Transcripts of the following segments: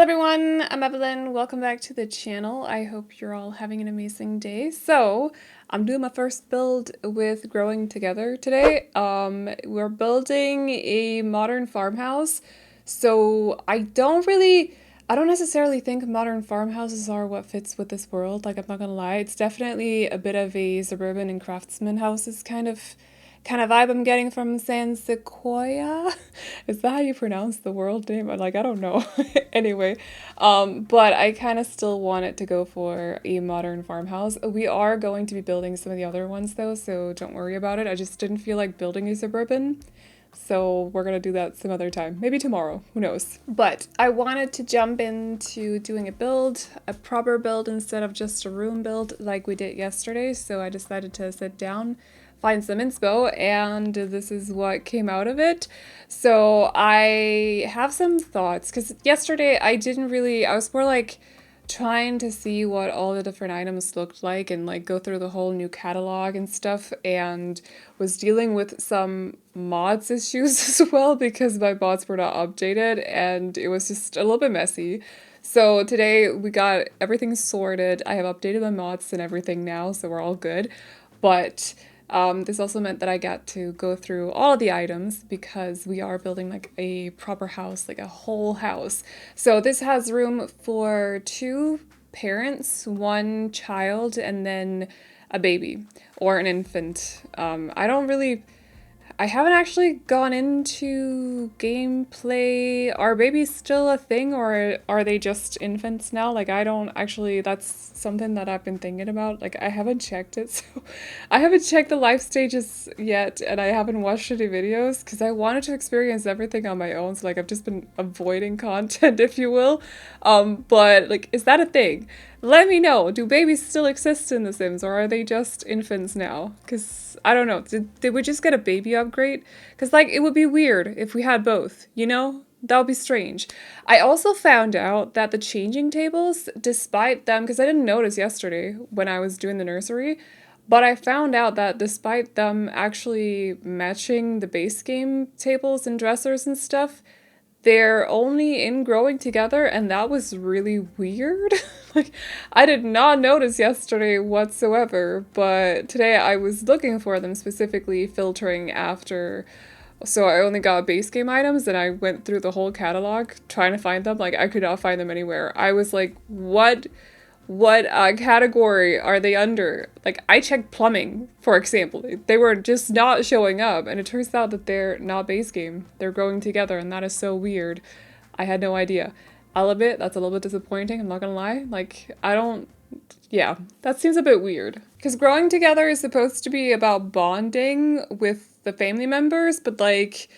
everyone, I'm Aveline. Welcome back to the channel. I hope you're all having an amazing day. So, I'm doing my first build with Growing Together today. We're building a modern farmhouse. So, I don't necessarily think modern farmhouses are what fits with this world. Like, I'm not gonna lie. It's definitely a bit of a suburban and craftsman houses kind of vibe I'm getting from San Sequoia. Is that how you pronounce the world name? Like, I don't know. Anyway, but I kind of still want it to go for a modern farmhouse. We are going to be building some of the other ones though, so don't worry about it. I just didn't feel like building a suburban. So we're gonna do that some other time. Maybe tomorrow, who knows. But I wanted to jump into doing a proper build instead of just a room build like we did yesterday. So I decided to sit down, find some inspo, and this is what came out of it. So I have some thoughts, because yesterday I was more like trying to see what all the different items looked like and like go through the whole new catalog and stuff, and was dealing with some mods issues as well because my mods were not updated and it was just a little bit messy. So today we got everything sorted. I have updated my mods and everything now, so we're all good. But this also meant that I got to go through all of the items because we are building like a proper house, like a whole house. So this has room for 2 parents, 1 child, and then a baby or an infant. I haven't actually gone into gameplay. Are babies still a thing, or are they just infants now? Like, I don't actually, that's something that I've been thinking about. Like, I haven't checked it, so I haven't checked the life stages yet, and I haven't watched any videos because I wanted to experience everything on my own. So, like, I've just been avoiding content, if you will. But, like, is that a thing? Let me know. Do babies still exist in The Sims, or are they just infants now? Because, I don't know. Did we just get a baby upgrade? Because, like, it would be weird if we had both, you know? That would be strange. I also found out that the changing tables, despite them, because I didn't notice yesterday when I was doing the nursery, but I found out that despite them actually matching the base game tables and dressers and stuff, they're only in Growing Together, and that was really weird. Like, I did not notice yesterday whatsoever, but today I was looking for them, specifically filtering after. So I only got base game items, and I went through the whole catalog trying to find them. Like, I could not find them anywhere. I was like, what category are they under? Like, I checked plumbing, for example. They were just not showing up, and it turns out that they're not base game. They're Growing Together, and that is so weird. I had no idea. I'll admit, that's a little bit disappointing, I'm not gonna lie. Like, yeah, that seems a bit weird. Because Growing Together is supposed to be about bonding with the family members, but like,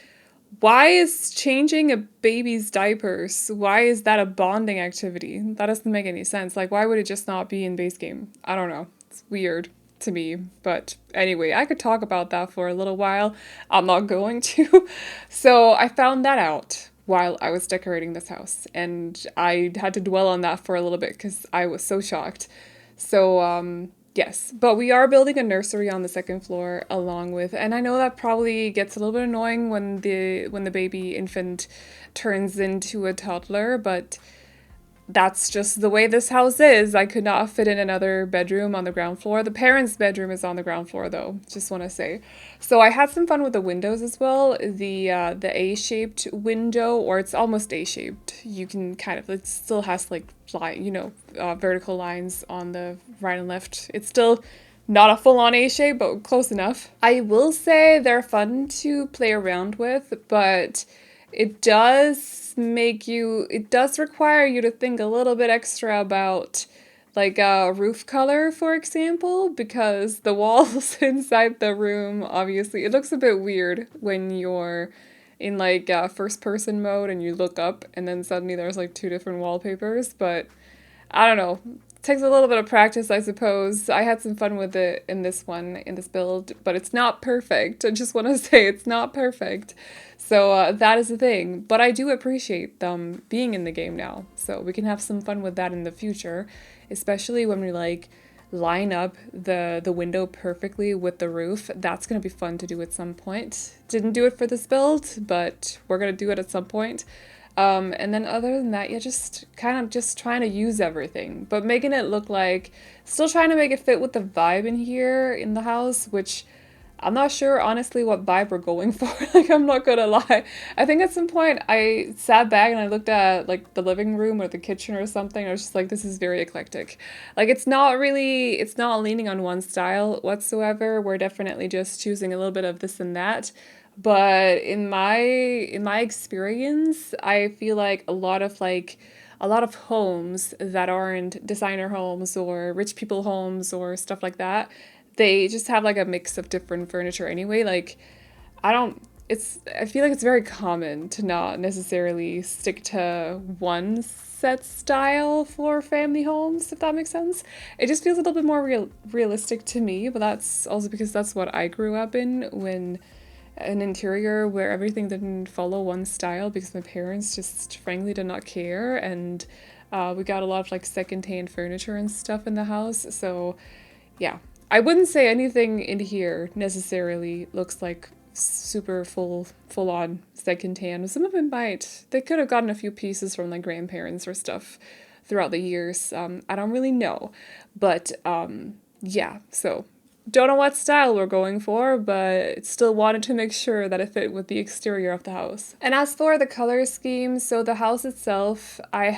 why is changing a baby's diapers? Why is that a bonding activity? That doesn't make any sense. Like, why would it just not be in base game? I don't know. It's weird to me. But anyway, I could talk about that for a little while. I'm not going to. So I found that out while I was decorating this house, and I had to dwell on that for a little bit because I was so shocked. So, yes, but we are building a nursery on the 2nd floor along with, and I know that probably gets a little bit annoying when the baby infant turns into a toddler, but that's just the way this house is. I could not fit in another bedroom on the ground floor. The parents' bedroom is on the ground floor though, just want to say. So I had some fun with the windows as well. The A-shaped window, or it's almost A-shaped. You can it still has like vertical lines on the right and left. It's still not a full-on A shape, but close enough. I will say they're fun to play around with, but it does require you to think a little bit extra about like roof color, for example, because the walls inside the room, obviously, it looks a bit weird when you're in like first person mode and you look up and then suddenly there's like 2 different wallpapers, but I don't know. It takes a little bit of practice, I suppose. I had some fun with it in this build, but it's not perfect. I just want to say it's not perfect. So that is the thing. But I do appreciate them being in the game now. So we can have some fun with that in the future, especially when we like line up the window perfectly with the roof. That's going to be fun to do at some point. Didn't do it for this build, but we're going to do it at some point. And then other than that, yeah, just kind of just trying to use everything, but making it look like, still trying to make it fit with the vibe in here in the house, which I'm not sure honestly what vibe we're going for. Like, I'm not gonna lie. I think at some point I sat back and I looked at like the living room or the kitchen or something. I was just like, this is very eclectic. Like, it's not leaning on one style whatsoever. We're definitely just choosing a little bit of this and that. But in my experience, I feel like a lot of homes that aren't designer homes or rich people homes or stuff like that, they just have like a mix of different furniture anyway. Like, I don't I feel like it's very common to not necessarily stick to one set style for family homes, if that makes sense. It just feels a little bit more realistic to me, but that's also because that's what I grew up in, when an interior where everything didn't follow one style because my parents just frankly did not care, and we got a lot of like second-hand furniture and stuff in the house. So yeah, I wouldn't say anything in here necessarily looks like super full on secondhand. Some of it might. They could have gotten a few pieces from like grandparents or stuff throughout the years. I don't really know, but yeah. So don't know what style we're going for, but still wanted to make sure that it fit with the exterior of the house. And as for the color scheme, so the house itself, I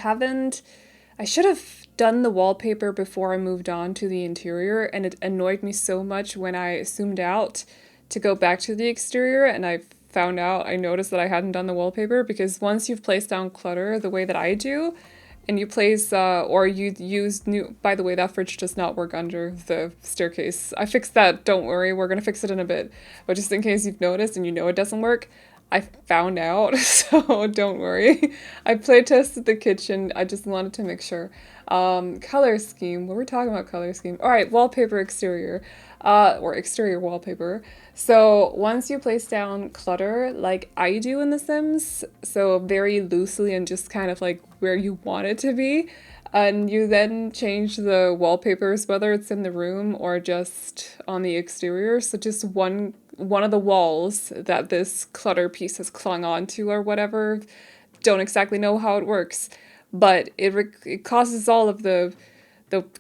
should have done the wallpaper before I moved on to the interior, and it annoyed me so much when I zoomed out to go back to the exterior and I noticed that I hadn't done the wallpaper, because once you've placed down clutter the way that I do, and you place, or you use new, by the way, that fridge does not work under the staircase. I fixed that, don't worry, we're gonna fix it in a bit. But just in case you've noticed and you know it doesn't work, I found out, so don't worry. I play tested the kitchen, I just wanted to make sure. Color scheme, what were we talking about color scheme? All right, wallpaper exterior, or exterior wallpaper. So once you place down clutter, like I do in The Sims, so very loosely and just kind of like where you want it to be, and you then change the wallpapers, whether it's in the room or just on the exterior. So just one of the walls that this clutter piece has clung onto or whatever. Don't exactly know how it works, but it causes all of the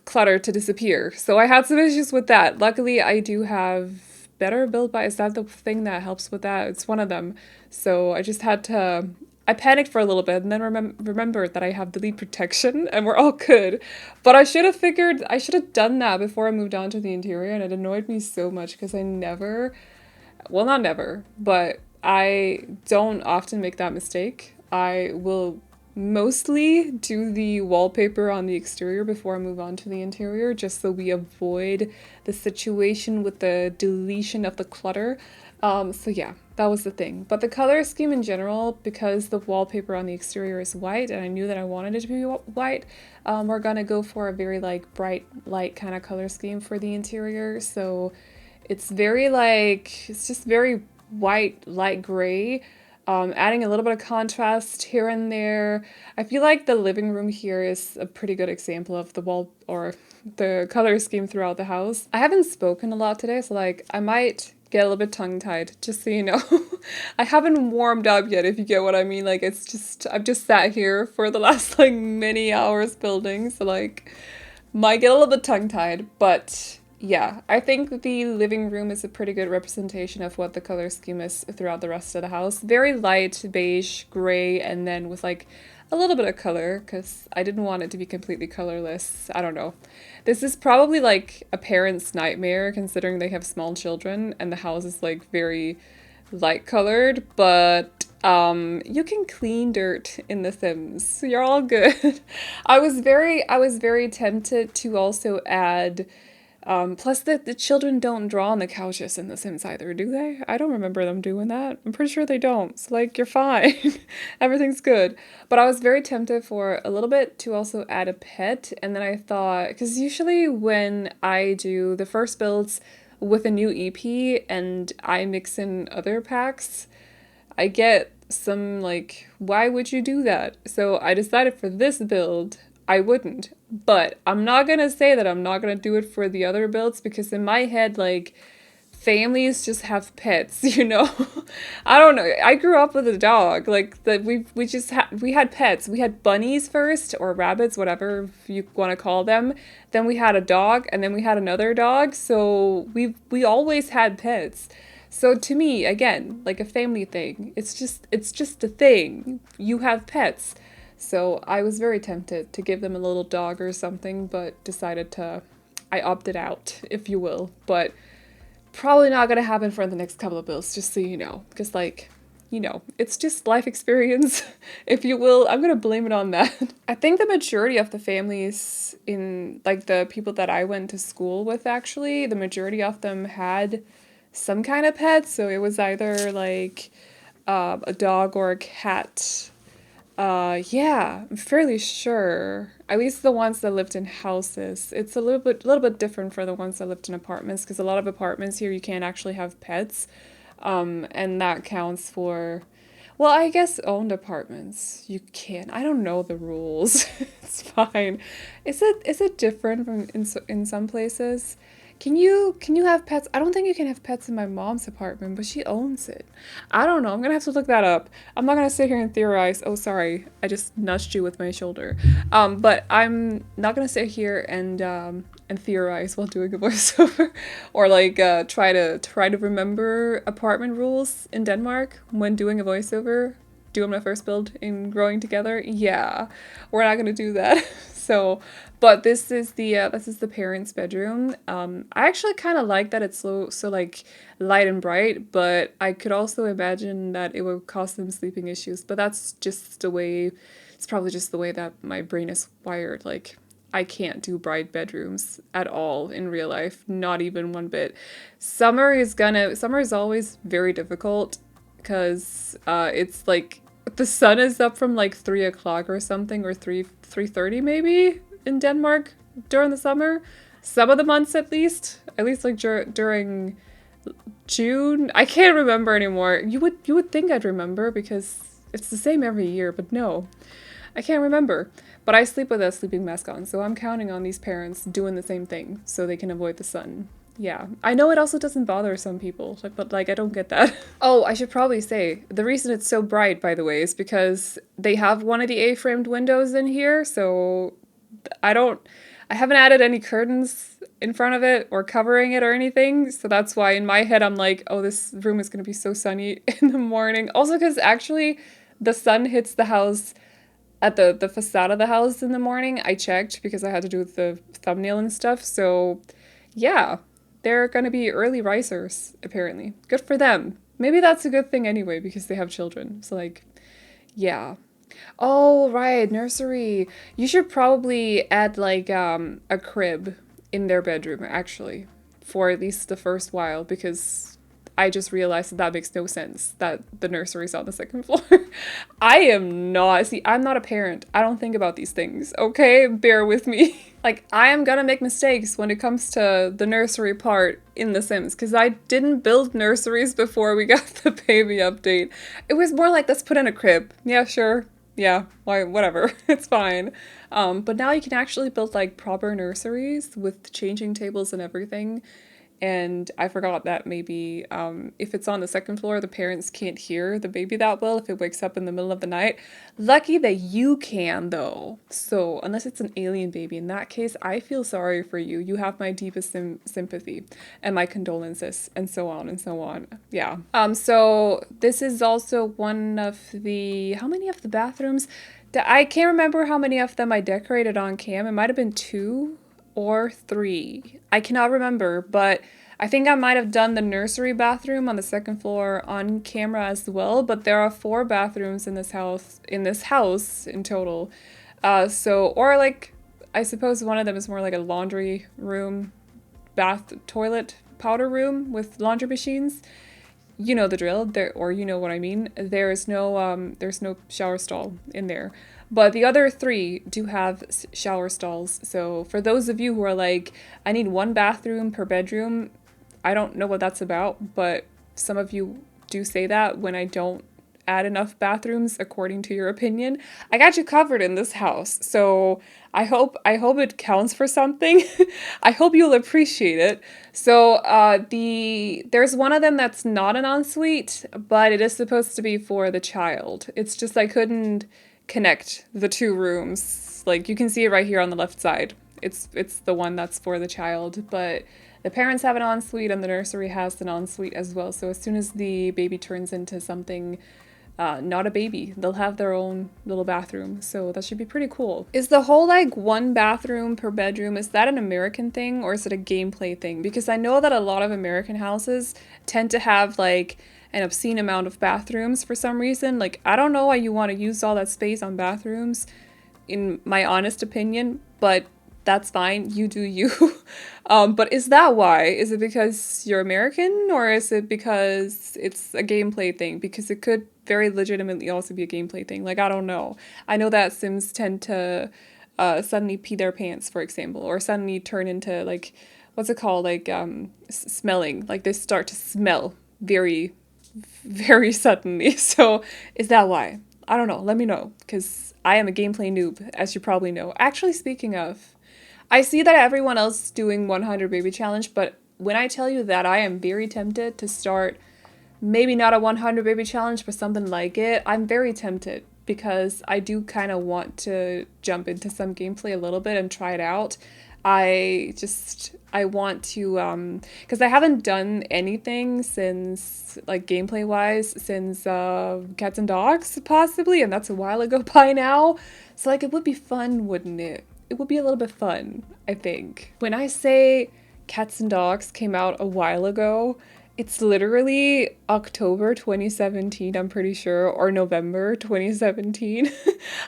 clutter to disappear. So I had some issues with that. Luckily, I do have Better Build By. Is that the thing that helps with that? It's one of them. So I just had to. I panicked for a little bit and then remembered that I have delete protection and we're all good. But I should have done that before I moved on to the interior, and it annoyed me so much because I never, well, not never, but I don't often make that mistake. I will mostly do the wallpaper on the exterior before I move on to the interior, just so we avoid the situation with the deletion of the clutter. So yeah, that was the thing. But the color scheme in general, because the wallpaper on the exterior is white, and I knew that I wanted it to be white, we're gonna go for a very like bright light kind of color scheme for the interior. So it's just very white, light gray, adding a little bit of contrast here and there. I feel like the living room here is a pretty good example of the wall or the color scheme throughout the house. I haven't spoken a lot today, so like I might get a little bit tongue-tied, just so you know. I haven't warmed up yet, if you get what I mean. Like, I've just sat here for the last like many hours building, so like might get a little bit tongue-tied, but yeah, I think the living room is a pretty good representation of what the color scheme is throughout the rest of the house. Very light beige, gray, and then with like a little bit of color, because I didn't want it to be completely colorless. I don't know. This is probably like a parent's nightmare, considering they have small children and the house is like very light colored, but you can clean dirt in The Sims, so you're all good. I was very tempted to also add, plus the children don't draw on the couches in The Sims either, do they? I don't remember them doing that. I'm pretty sure they don't. So like, you're fine. Everything's good. But I was very tempted for a little bit to also add a pet, and then I thought, because usually when I do the first builds with a new EP and I mix in other packs, I get some like, why would you do that? So I decided for this build, I wouldn't. But I'm not gonna say that I'm not gonna do it for the other builds, because in my head, like, families just have pets, you know? I don't know. I grew up with a dog. Like that we had pets. We had bunnies first or rabbits, whatever you want to call them. Then we had a dog and then we had another dog. So we always had pets. So to me, again, like a family thing. It's just a thing. You have pets. So I was very tempted to give them a little dog or something, but decided I opted out, if you will. But probably not gonna happen for the next couple of builds, just so you know. Because, like, you know, it's just life experience, if you will. I'm gonna blame it on that. I think the majority of the families in, like, the people that I went to school with, actually, the majority of them had some kind of pet. So it was either, like, a dog or a cat. Yeah, I'm fairly sure. At least the ones that lived in houses. It's a little bit different for the ones that lived in apartments, because a lot of apartments here you can't actually have pets. And that counts for, well, I guess owned apartments. You can. I don't know the rules. It's fine. Is it different from in some places? Can you have pets? I don't think you can have pets in my mom's apartment, but she owns it. I don't know. I'm gonna have to look that up. I'm not gonna sit here and theorize. Oh, sorry. I just nudged you with my shoulder. But I'm not gonna sit here and theorize while doing a voiceover, or like try to remember apartment rules in Denmark when doing a voiceover. Doing my first build in growing together. Yeah, we're not gonna do that. So, but this is the parents' bedroom. I actually kind of like that it's so like light and bright, but I could also imagine that it would cause them sleeping issues. But that's just the way. It's probably just the way that my brain is wired. Like, I can't do bright bedrooms at all in real life, not even one bit. Summer is always very difficult because it's like the sun is up from like 3 o'clock or something, or 3:30 maybe in Denmark during the summer. Some of the months at least like during June. I can't remember anymore. You would think I'd remember because it's the same every year, but no, I can't remember. But I sleep with a sleeping mask on, so I'm counting on these parents doing the same thing so they can avoid the sun. Yeah, I know it also doesn't bother some people, like, but like I don't get that. Oh, I should probably say the reason it's so bright, by the way, is because they have one of the A-framed windows in here, so I don't, I haven't added any curtains in front of it or covering it or anything, so that's why in my head I'm like, oh, this room is gonna be so sunny in the morning. Also, because actually the sun hits the house at the facade of the house in the morning. I checked because I had to do the thumbnail and stuff, so yeah. They're gonna be early risers, apparently. Good for them. Maybe that's a good thing anyway, because they have children. So, like, yeah. Oh, right, nursery. You should probably add, like, a crib in their bedroom, actually, for at least the first while, because I just realized that makes no sense, that the nursery's on the second floor. I'm not a parent. I don't think about these things, okay? Bear with me. Like, I am gonna make mistakes when it comes to the nursery part in The Sims, because I didn't build nurseries before we got the baby update. It was more like, let's put in a crib. Yeah, sure. Yeah, why, whatever. It's fine. But now you can actually build, like, proper nurseries with changing tables and everything. And I forgot that maybe if it's on the second floor, the parents can't hear the baby that well if it wakes up in the middle of the night. Lucky that you can, though. So unless it's an alien baby, in that case, I feel sorry for you. You have my deepest sympathy and my condolences, and so on and so on. Yeah. So this is also one of the, how many of the bathrooms? I can't remember how many of them I decorated on cam. It might have been 2 or 3. I cannot remember, but I think I might have done the nursery bathroom on the second floor on camera as well, but there are 4 bathrooms in this house in total. Or like, I suppose one of them is more like a laundry room, bath, toilet, powder room with laundry machines. You know the drill, or you know what I mean. There's no shower stall in there. But the other 3 do have shower stalls. So for those of you who are like, I need 1 bathroom per bedroom, I don't know what that's about, but some of you do say that when I don't add enough bathrooms according to your opinion. I got you covered in this house, so I hope it counts for something. I hope you'll appreciate it. So there's one of them that's not an ensuite, but it is supposed to be for the child. It's just I couldn't connect the two rooms. Like you can see it right here on the left side. It's the one that's for the child, but the parents have an ensuite and the nursery has an ensuite as well. So as soon as the baby turns into something not a baby, they'll have their own little bathroom. So that should be pretty cool. Is the whole like one bathroom per bedroom, is that an American thing or is it a gameplay thing? Because I know that a lot of American houses tend to have like an obscene amount of bathrooms for some reason. Like, I don't know why you want to use all that space on bathrooms, in my honest opinion, but that's fine, you do you. But is that why? Is it because you're American or is it because it's a gameplay thing? Because it could very legitimately also be a gameplay thing. Like, I don't know. I know that Sims tend to suddenly pee their pants, for example, or suddenly turn into like, what's it called? Like smelling. Like they start to smell very, very suddenly. So is that why? I don't know. Let me know, because I am a gameplay noob, as you probably know. Actually, speaking of, I see that everyone else is doing 100 baby challenge, but when I tell you that I am very tempted to start, maybe not a 100 baby challenge, but something like it, I'm very tempted because I do kind of want to jump into some gameplay a little bit and try it out. I want to, because I haven't done anything since, like, gameplay-wise, since Cats and Dogs, possibly, and that's a while ago by now. So, like, it would be fun, wouldn't it? It would be a little bit fun, I think. When I say Cats and Dogs came out a while ago, it's literally October 2017, I'm pretty sure, or November 2017.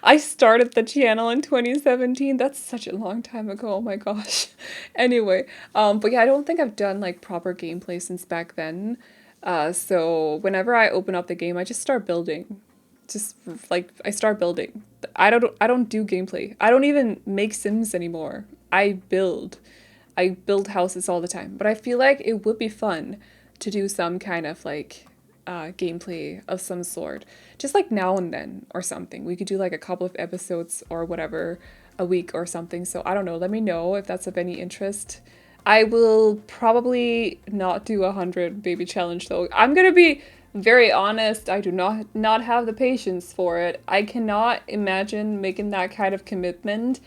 I started the channel in 2017. That's such a long time ago, oh my gosh. Anyway, but yeah, I don't think I've done like proper gameplay since back then. So whenever I open up the game, I just start building. Just like I start building. I don't do gameplay. I don't even make Sims anymore. I build houses all the time. But I feel like it would be fun to do some kind of like gameplay of some sort, just like now and then or something. We could do like a couple of episodes or whatever a week or something. So I don't know. Let me know if that's of any interest. I will probably not do 100 baby challenge though. I'm gonna be very honest, I do not have the patience for it. I cannot imagine making that kind of commitment.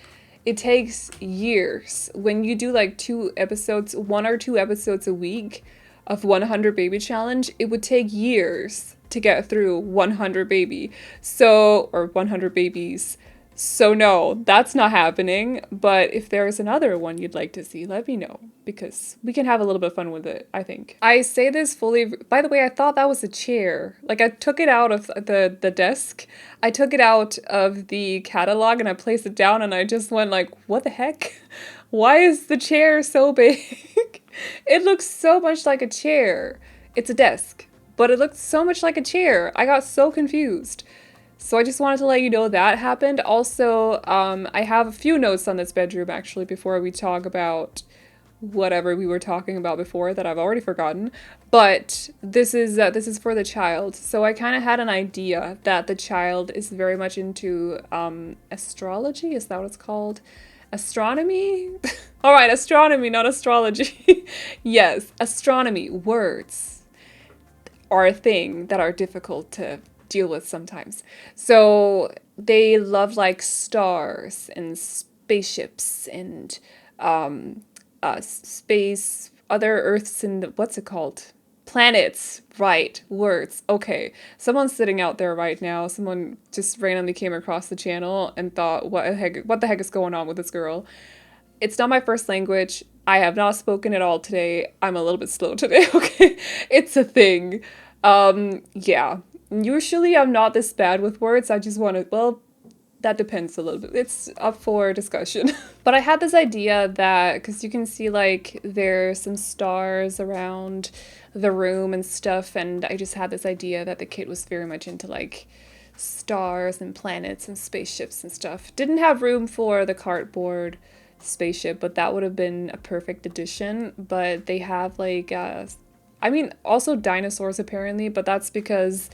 It takes years. When you do like 1 or 2 episodes a week of 100 baby challenge, it would take years to get through 100 baby. So, or 100 babies. So no, that's not happening. But if there's another one you'd like to see, let me know, because we can have a little bit of fun with it, I think. I say this fully, by the way, I thought that was a chair. Like I took it out of the desk. I took it out of the catalog and I placed it down and I just went like, what the heck? Why is the chair so big? It looks so much like a chair. It's a desk, but it looks so much like a chair. I got so confused. So I just wanted to let you know that happened. Also, I have a few notes on this bedroom actually before we talk about whatever we were talking about before that I've already forgotten. But this is for the child. So I kind of had an idea that the child is very much into astrology. Is that what it's called? Astronomy? All right, astronomy, not astrology. Yes, astronomy. Words are a thing that are difficult to deal with sometimes. So they love like stars and spaceships and space, other Earths and what's it called? Planets. Right. Words. Okay. Someone's sitting out there right now. Someone just randomly came across the channel and thought, what the heck is going on with this girl? It's not my first language. I have not spoken at all today. I'm a little bit slow today, okay? It's a thing. Yeah. Usually I'm not this bad with words. I just want to, well, that depends a little bit. It's up for discussion. But I had this idea that, because you can see like there's some stars around the room and stuff, and I just had this idea that the kid was very much into like stars and planets and spaceships and stuff. Didn't have room for the cardboard spaceship, but that would have been a perfect addition. But they have like, I mean, also dinosaurs apparently, but that's because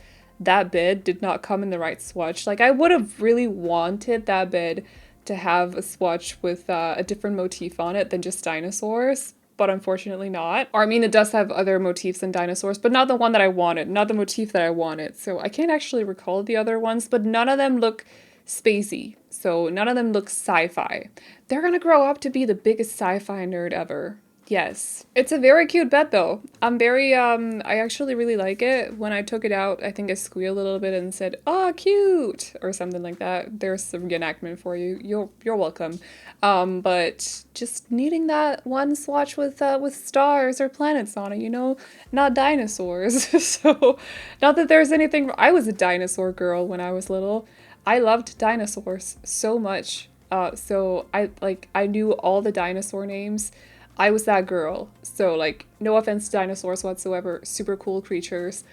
that bed did not come in the right swatch. Like, I would have really wanted that bed to have a swatch with a different motif on it than just dinosaurs, but unfortunately not. Or I mean, it does have other motifs than dinosaurs, but not the one that I wanted, not the motif that I wanted. So I can't actually recall the other ones, but none of them look spacey. So none of them look sci-fi. They're gonna grow up to be the biggest sci-fi nerd ever. Yes. It's a very cute bed though. I actually really like it. When I took it out, I think I squealed a little bit and said, "Oh, cute," or something like that. There's a reenactment for you. You're welcome. But just needing that one swatch with stars or planets on it, you know, not dinosaurs. So, not that there's anything. I was a dinosaur girl when I was little. I loved dinosaurs so much. So I knew all the dinosaur names. I was that girl. So like, no offense to dinosaurs whatsoever, super cool creatures,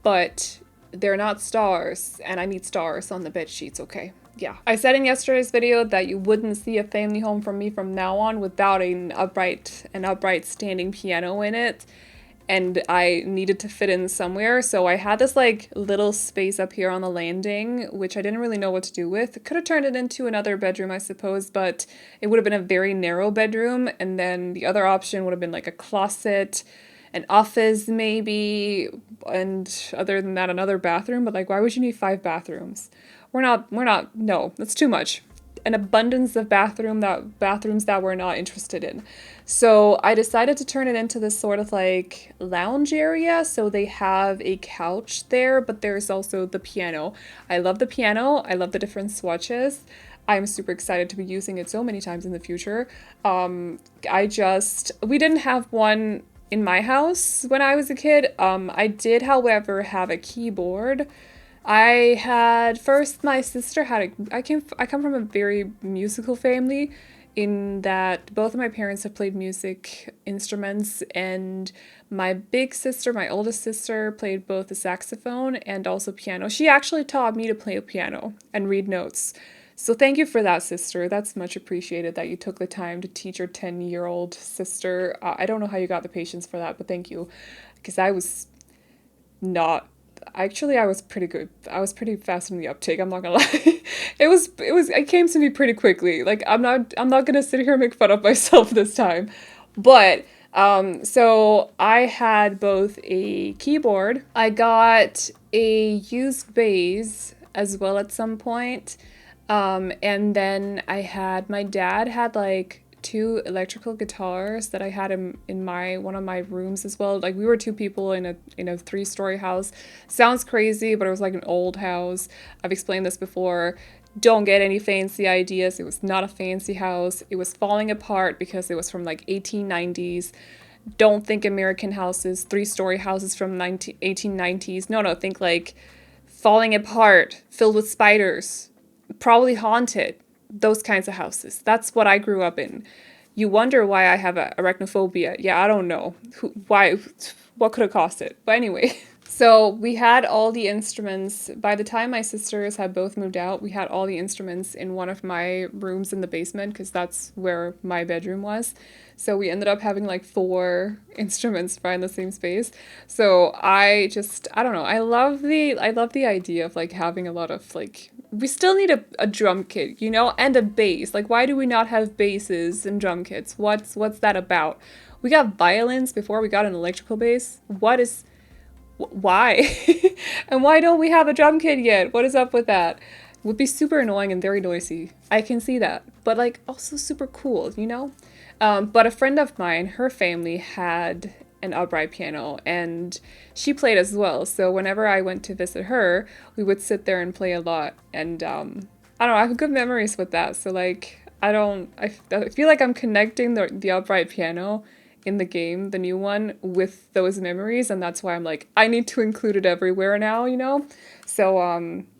but they're not stars, and I need stars on the bed sheets, okay? Yeah. I said in yesterday's video that you wouldn't see a family home from me from now on without an upright standing piano in it. And I needed to fit in somewhere, so I had this like little space up here on the landing, which I didn't really know what to do with. Could have turned it into another bedroom, I suppose, but it would have been a very narrow bedroom, and then the other option would have been like a closet, an office maybe, and other than that, another bathroom. But like, why would you need 5 bathrooms? No, that's too much. An abundance of bathrooms that we're not interested in. So I decided to turn it into this sort of like lounge area. So they have a couch there, but there's also the piano. I love the piano. I love the different swatches. I'm super excited to be using it so many times in the future. We didn't have one in my house when I was a kid. I did, however, have a keyboard. My sister had I come from a very musical family, in that both of my parents have played music instruments, and my big sister, my oldest sister, played both the saxophone and also piano. She actually taught me to play piano and read notes. So thank you for that, sister. That's much appreciated that you took the time to teach your 10-year-old sister. I don't know how you got the patience for that, but thank you, because I was not. Actually, I was pretty good. I was pretty fast in the uptake, I'm not gonna lie. It came to me pretty quickly. Like, I'm not gonna sit here and make fun of myself this time. But, so I had both a keyboard. I got a used bass as well at some point. And then my dad had like 2 electrical guitars that I had in one of my rooms as well. Like, we were 2 people in a 3-story house. Sounds crazy, but it was like an old house. I've explained this before. Don't get any fancy ideas. It was not a fancy house. It was falling apart because it was from like 1890s. Don't think American houses, 3-story houses from 1890s. No, think like falling apart, filled with spiders, probably haunted. Those kinds of houses. That's what I grew up in. You wonder why I have arachnophobia. Yeah, I don't know. Why? What could have caused it? But anyway. So we had all the instruments. By the time my sisters had both moved out, we had all the instruments in one of my rooms in the basement, because that's where my bedroom was. So we ended up having like 4 instruments right in the same space. So I don't know. I love the idea of like having a lot of like, we still need a drum kit, you know, and a bass. Like, why do we not have basses and drum kits? What's that about? We got violins before we got an electrical bass. Why? And why don't we have a drum kit yet? What is up with that? It would be super annoying and very noisy. I can see that. But like, also super cool, you know? But a friend of mine, her family had an upright piano, and she played as well. So whenever I went to visit her, we would sit there and play a lot. And I don't know, I have good memories with that. So like, I feel like I'm connecting the upright piano in the game, the new one, with those memories, and that's why I'm like, I need to include it everywhere now, you know? So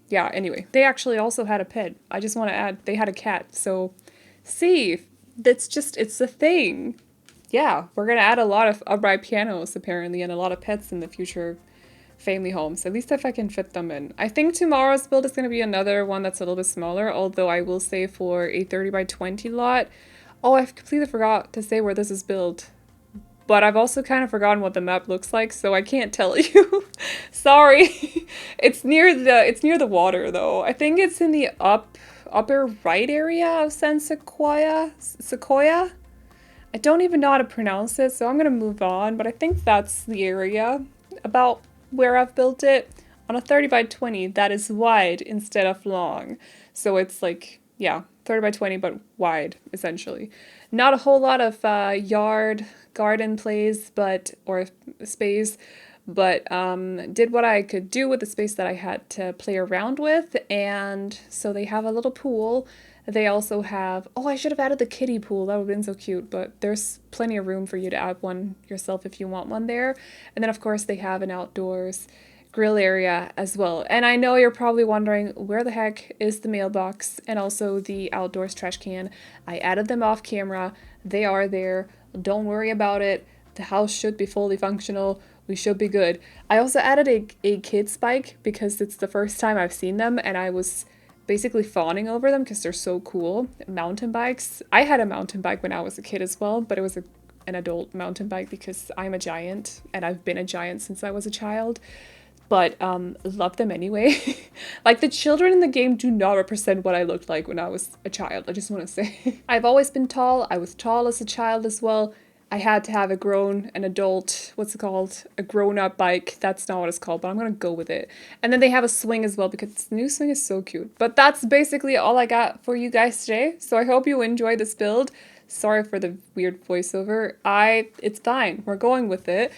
yeah, anyway, they actually also had a pet. I just want to add, they had a cat. So see, it's a thing. Yeah, we're gonna add a lot of upright pianos apparently, and a lot of pets in the future family homes, at least if I can fit them in. I think tomorrow's build is gonna be another one that's a little bit smaller, although I will say for a 30 by 20 lot. Oh, I completely forgot to say where this is built. but I've also kind of forgotten what the map looks like, so I can't tell you. Sorry. It's near the water though. I think it's in the upper right area of San Sequoia. Sequoia? I don't even know how to pronounce it, so I'm gonna move on, but I think that's the area about where I've built it on a 30 by 20 that is wide instead of long. So it's like, yeah, 30 by 20 but wide essentially. Not a whole lot of yard garden plays or space, but did what I could do with the space that I had to play around with. And so they have a little pool. They also have, oh, I should have added the kiddie pool. That would have been so cute, but there's plenty of room for you to add one yourself if you want one there. And then of course they have an outdoors grill area as well. And I know you're probably wondering, where the heck is the mailbox and also the outdoors trash can? I added them off camera. They are there. Don't worry about it. The house should be fully functional. We should be good. I also added a kid's bike because it's the first time I've seen them, and I was basically fawning over them because they're so cool. Mountain bikes. I had a mountain bike when I was a kid as well, but it was an adult mountain bike because I'm a giant and I've been a giant since I was a child. But love them anyway. Like, the children in the game do not represent what I looked like when I was a child, I just want to say. I've always been tall. I was tall as a child as well. I had to have an adult, what's it called? A grown-up bike. That's not what it's called, but I'm gonna go with it. And then they have a swing as well because the new swing is so cute. But that's basically all I got for you guys today. So I hope you enjoyed this build. Sorry for the weird voiceover. It's fine. We're going with it.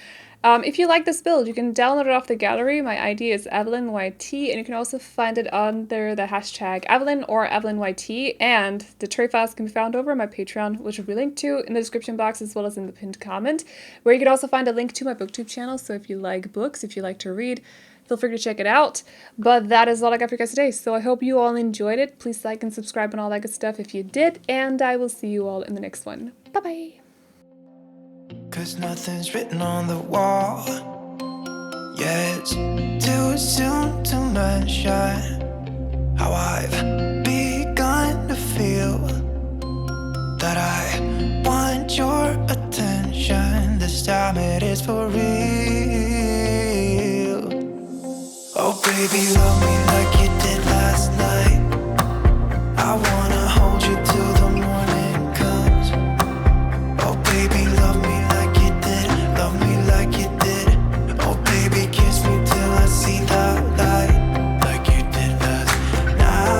If you like this build, you can download it off the gallery. My ID is AvelineYT, and you can also find it under the hashtag Aveline or AvelineYT, and the tray files can be found over on my Patreon, which will be linked to in the description box as well as in the pinned comment, where you can also find a link to my booktube channel, so if you like books, if you like to read, feel free to check it out. But that is all I got for you guys today, so I hope you all enjoyed it. Please like and subscribe and all that good stuff if you did, and I will see you all in the next one. Bye-bye! 'Cause nothing's written on the wall. Yeah, it's too soon to mention how I've begun to feel that I want your attention. This time it is for real. Oh baby, love me like you did last night. I wanna hold you till the morning comes. Oh baby, love me like you did, love me like you did. Oh baby, kiss me till I see the light, like you did last night,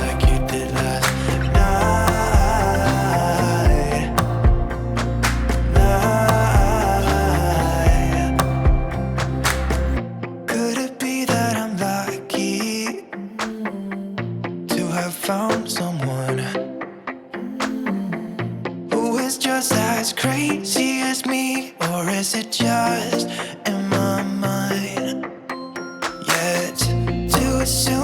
like you did last night. Could it be that I'm lucky to have found someone who is just as crazy as me? Or is it just in my mind? Yeah, it's too soon